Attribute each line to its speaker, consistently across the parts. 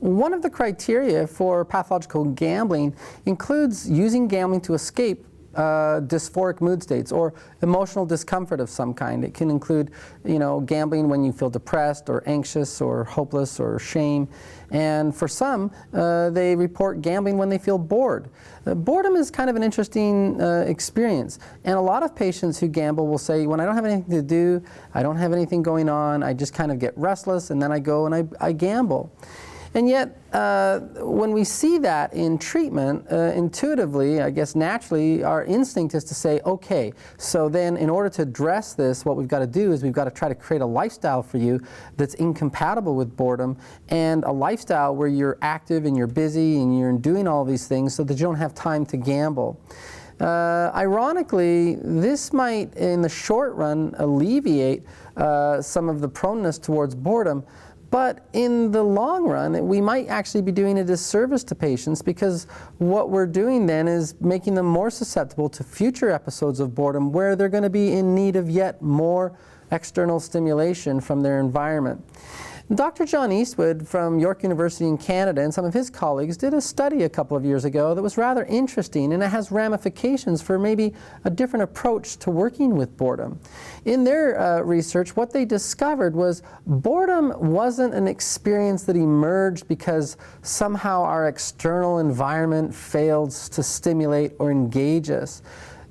Speaker 1: One of the criteria for pathological gambling includes using gambling to escape dysphoric mood states or emotional discomfort of some kind. It can include, gambling when you feel depressed or anxious or hopeless or shame. And for some, they report gambling when they feel bored. Boredom is kind of an interesting experience. And a lot of patients who gamble will say, when I don't have anything to do, I don't have anything going on, I just kind of get restless, and then I go and I gamble. And yet, when we see that in treatment, intuitively, I guess naturally, our instinct is to say, okay, so then in order to address this, what we've got to do is we've got to try to create a lifestyle for you that's incompatible with boredom, and a lifestyle where you're active and you're busy and you're doing all these things so that you don't have time to gamble. Ironically, this might, in the short run, alleviate some of the proneness towards boredom. But in the long run, we might actually be doing a disservice to patients, because what we're doing then is making them more susceptible to future episodes of boredom where they're going to be in need of yet more external stimulation from their environment. Dr. John Eastwood from York University in Canada and some of his colleagues did a study a couple of years ago that was rather interesting, and it has ramifications for maybe a different approach to working with boredom. In their research, what they discovered was boredom wasn't an experience that emerged because somehow our external environment failed to stimulate or engage us.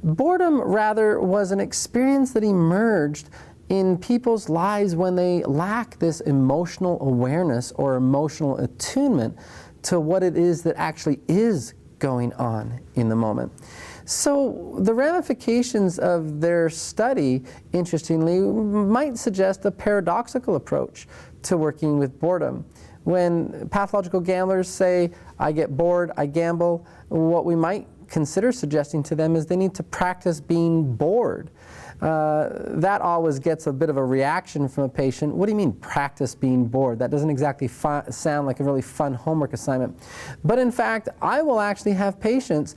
Speaker 1: Boredom rather was an experience that emerged in people's lives when they lack this emotional awareness or emotional attunement to what it is that actually is going on in the moment. So the ramifications of their study, interestingly, might suggest a paradoxical approach to working with boredom. When pathological gamblers say, I get bored, I gamble, what we might consider suggesting to them is they need to practice being bored. That always gets a bit of a reaction from a patient. What do you mean, practice being bored? That doesn't exactly sound like a really fun homework assignment. But in fact, I will actually have patients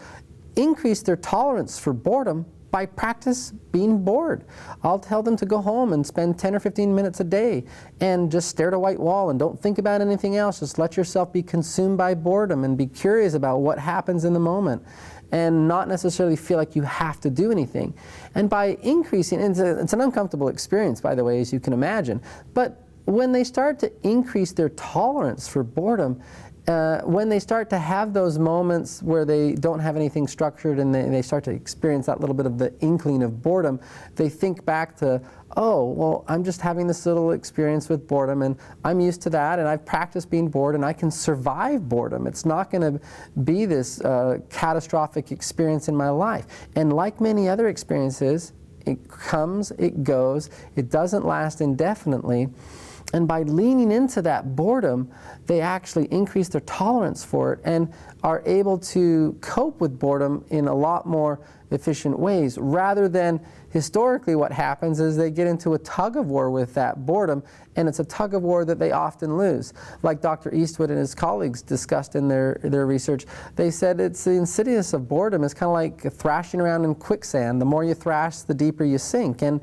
Speaker 1: increase their tolerance for boredom by practice being bored. I'll tell them to go home and spend 10 or 15 minutes a day and just stare at a white wall and don't think about anything else. Just let yourself be consumed by boredom and be curious about what happens in the moment, and not necessarily feel like you have to do anything. And by increasing, and it's an uncomfortable experience, by the way, as you can imagine, but when they start to increase their tolerance for boredom, when they start to have those moments where they don't have anything structured and they start to experience that little bit of the inkling of boredom, they think back to, oh, well, I'm just having this little experience with boredom and I'm used to that and I've practiced being bored and I can survive boredom. It's not going to be this catastrophic experience in my life. And like many other experiences, it comes, it goes, it doesn't last indefinitely. And by leaning into that boredom, they actually increase their tolerance for it and are able to cope with boredom in a lot more efficient ways, rather than historically what happens is they get into a tug of war with that boredom, and it's a tug of war that they often lose. Like Dr. Eastwood and his colleagues discussed in their research, they said it's the insidious of boredom is kind of like thrashing around in quicksand. The more you thrash, the deeper you sink. And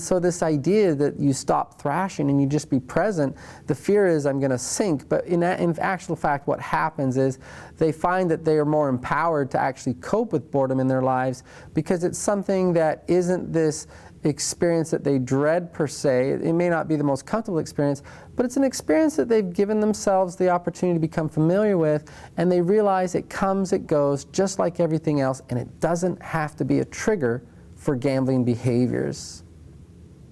Speaker 1: so this idea that you stop thrashing and you just be present, the fear is I'm going to sink, but in actual fact what happens is they find that they are more empowered to actually cope with boredom in their lives, because it's something that isn't this experience that they dread per se. It may not be the most comfortable experience, but it's an experience that they've given themselves the opportunity to become familiar with, and they realize it comes, it goes, just like everything else, and it doesn't have to be a trigger for gambling behaviors.